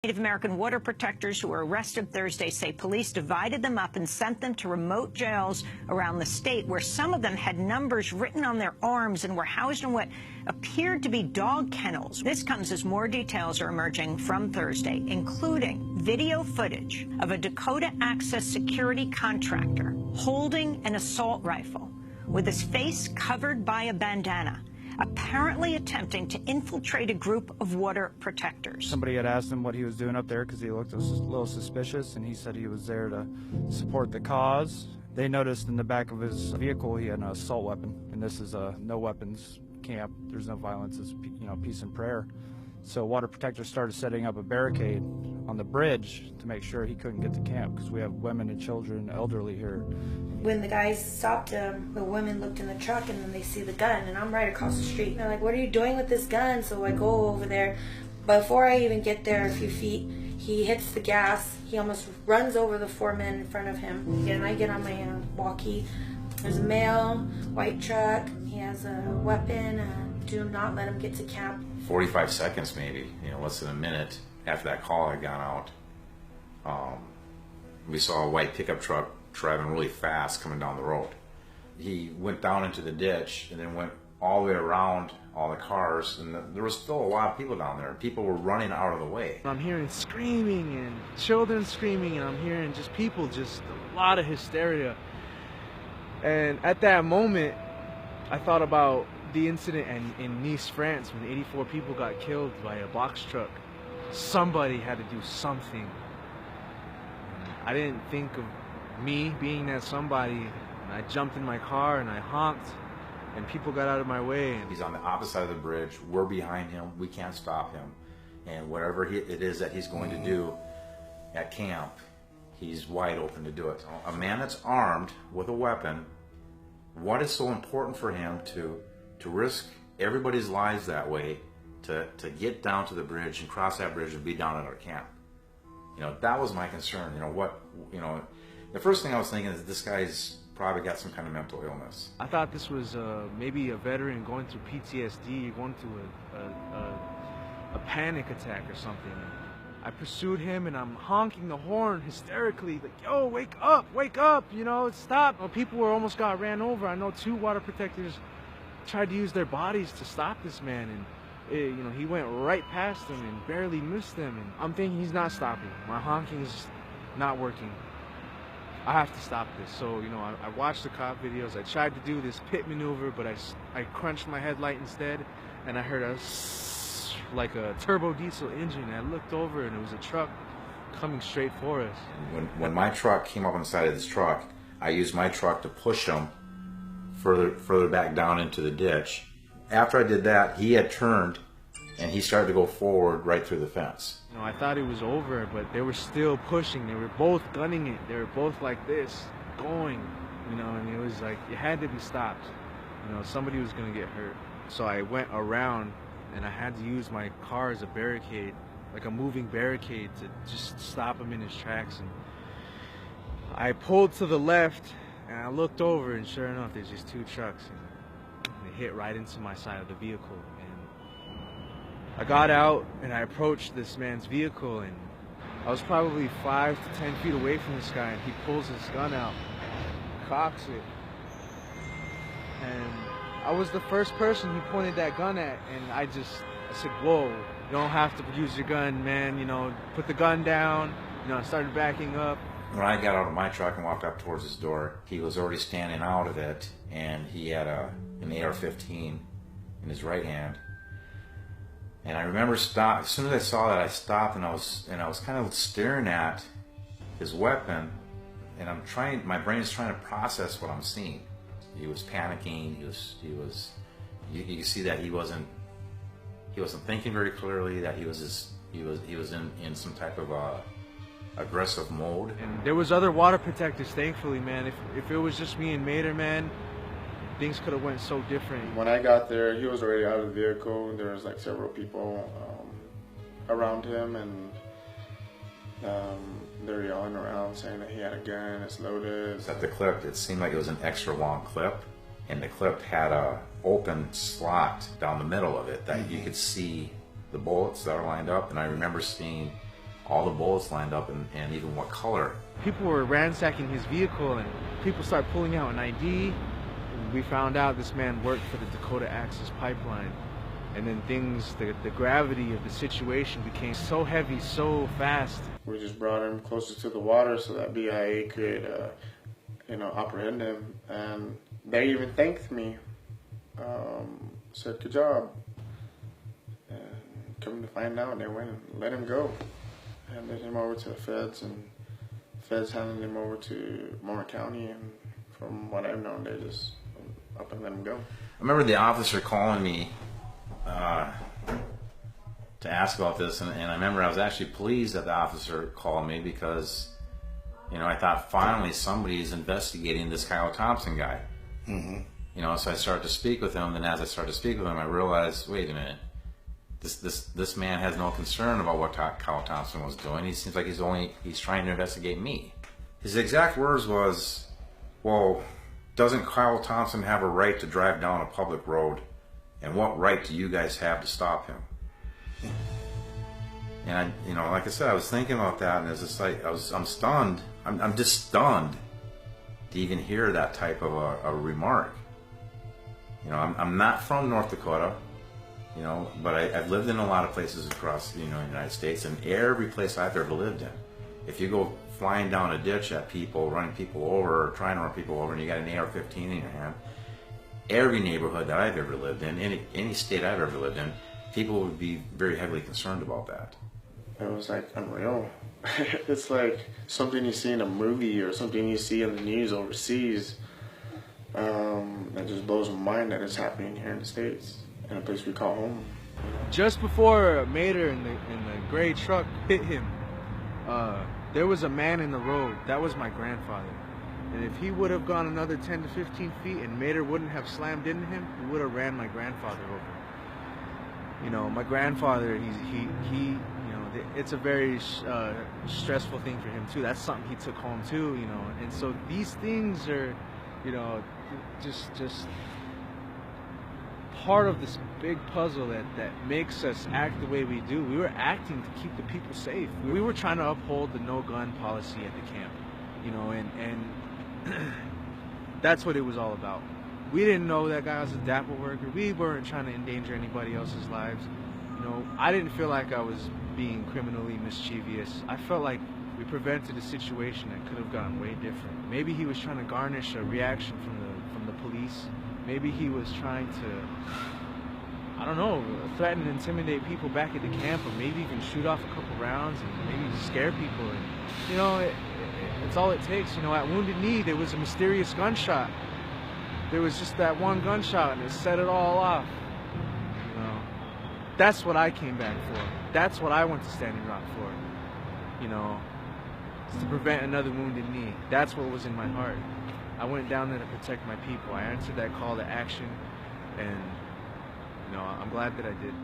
Native American water protectors who were arrested Thursday say police divided them up and sent them to remote jails around the state, where some of them had numbers written on their arms and were housed in what appeared to be dog kennels. This comes as more details are emerging from Thursday, including video footage of a Dakota Access security contractor holding an assault rifle with his face covered by a bandana, apparently attempting to infiltrate a group of water protectors. Somebody had asked him what he was doing up there because he looked a little suspicious, and he said he was there to support the cause. They noticed in the back of his vehicle he had an assault weapon, and this is a no weapons camp. There's no violence. It's, peace and prayer. So water protectors started setting up a barricade on the bridge to make sure he couldn't get to camp, because we have women and children, elderly here. When the guys stopped him, the women looked in the truck and then they see the gun, and I'm right across the street. And they're like, "What are you doing with this gun?" So I go over there. Before I even get there a few feet, he hits the gas. He almost runs over the four men in front of him. And I get on my walkie. There's a male, white truck. He has a weapon. Do not let him get to camp. 45 seconds maybe, less than a minute after that call had gone out, we saw a white pickup truck driving really fast coming down the road. He went down into the ditch and then went all the way around all the cars, and there was still a lot of people down there. People were running out of the way. I'm hearing screaming and children screaming, and I'm hearing just people, just a lot of hysteria. And at that moment, I thought about the incident in Nice, France, when 84 people got killed by a box truck. Somebody had to do something. I didn't think of me being that somebody, and I jumped in my car and I honked, and people got out of my way. He's on the opposite side of the bridge. We're behind him. We can't stop him. And whatever it is that he's going to do at camp, he's wide open to do it. A man that's armed with a weapon, what is so important for him to risk everybody's lives that way, to get down to the bridge and cross that bridge and be down at our camp? That was my concern. The first thing I was thinking is this guy's probably got some kind of mental illness. I thought this was maybe a veteran going through PTSD, going through a panic attack or something. I pursued him, and I'm honking the horn hysterically, like, "Yo, wake up, stop." People almost got ran over. I know 2 water protectors tried to use their bodies to stop this man, and he went right past them and barely missed them. And I'm thinking he's not stopping. My honking is not working. I have to stop this. So I watched the cop videos. I tried to do this pit maneuver, but I crunched my headlight instead, and I heard like a turbo diesel engine. And I looked over, and it was a truck coming straight for us. When my truck came up on the side of this truck, I used my truck to push him further back down into the ditch. After I did that, he had turned and he started to go forward right through the fence. I thought it was over, but they were still pushing. They were both gunning it. They were both like this, going, and it was like, it had to be stopped. Somebody was gonna get hurt. So I went around, and I had to use my car as a barricade, like a moving barricade, to just stop him in his tracks. And I pulled to the left, and I looked over, and sure enough, there's these 2 trucks, and they hit right into my side of the vehicle. And I got out, and I approached this man's vehicle, and I was probably 5 to 10 feet away from this guy, and he pulls his gun out, cocks it, and I was the first person he pointed that gun at, and I said, "Whoa, you don't have to use your gun, man, put the gun down." I started backing up. When I got out of my truck and walked up towards his door, he was already standing out of it, and he had an AR-15 in his right hand. And I remember as soon as I saw that, I stopped, and I was kind of staring at his weapon, and my brain is trying to process what I'm seeing. He was panicking. You see that he wasn't thinking very clearly, that he was in some type of aggressive mode. And there was other water protectors, thankfully, man. If it was just me and Mater, man, things could have went so different. When I got there, he was already out of the vehicle. There was like several people around him, and they're yelling around saying that he had a gun, it's loaded. At the clip, it seemed like it was an extra long clip, and the clip had a open slot down the middle of it that you could see the bullets that are lined up. And I remember seeing all the bullets lined up and even what color. People were ransacking his vehicle, and people started pulling out an ID. We found out this man worked for the Dakota Access Pipeline. And then the gravity of the situation became so heavy, so fast. We just brought him closer to the water so that BIA could, apprehend him. And they even thanked me, said, good job. And coming to find out, they went and let him go. Handed him over to the feds, and the feds handed him over to Moore County. And from what I've known, they just up and let him go. I remember the officer calling me to ask about this, and I remember I was actually pleased that the officer called me because, I thought finally somebody's investigating this Kyle Thompson guy. Mm-hmm. So I started to speak with him, and as I started to speak with him, I realized, wait a minute, this man has no concern about what Kyle Thompson was doing. He seems like he's trying to investigate me. His exact words was, well, doesn't Kyle Thompson have a right to drive down a public road? And what right do you guys have to stop him? And like I said, I was thinking about that, and it's just like I'm stunned. I'm just stunned to even hear that type of a remark. I'm not from North Dakota, but I've lived in a lot of places across the United States, and every place I've ever lived in, if you go flying down a ditch at people, running people over, or trying to run people over, and you got an AR-15 in your hand, every neighborhood that I've ever lived in, any state I've ever lived in, people would be very heavily concerned about that. It was like unreal. It's like something you see in a movie or something you see in the news overseas. That just blows my mind that it's happening here in the States, in a place we call home. Just before Mater in the gray truck hit him, there was a man in the road. That was my grandfather. And if he would have gone another 10 to 15 feet and Mater wouldn't have slammed into him, he would have ran my grandfather over. My grandfather, it's a very stressful thing for him too. That's something he took home too, And so these things are, just part of this big puzzle that makes us act the way we do. We were acting to keep the people safe. We were trying to uphold the no gun policy at the camp, and that's what it was all about. We didn't know that guy was a DAPA worker. We weren't trying to endanger anybody else's lives. I didn't feel like I was being criminally mischievous. I felt like we prevented a situation that could have gone way different. Maybe he was trying to garnish a reaction from the police. Maybe he was trying to, I don't know, threaten and intimidate people back at the camp, or maybe even shoot off a couple rounds and maybe scare people. And, it's all it takes. At Wounded Knee, there was a mysterious gunshot. There was just that one gunshot, and it set it all off. That's what I came back for. That's what I went to Standing Rock for. It's to prevent another Wounded Knee. That's what was in my heart. I went down there to protect my people. I answered that call to action, and I'm glad that I did.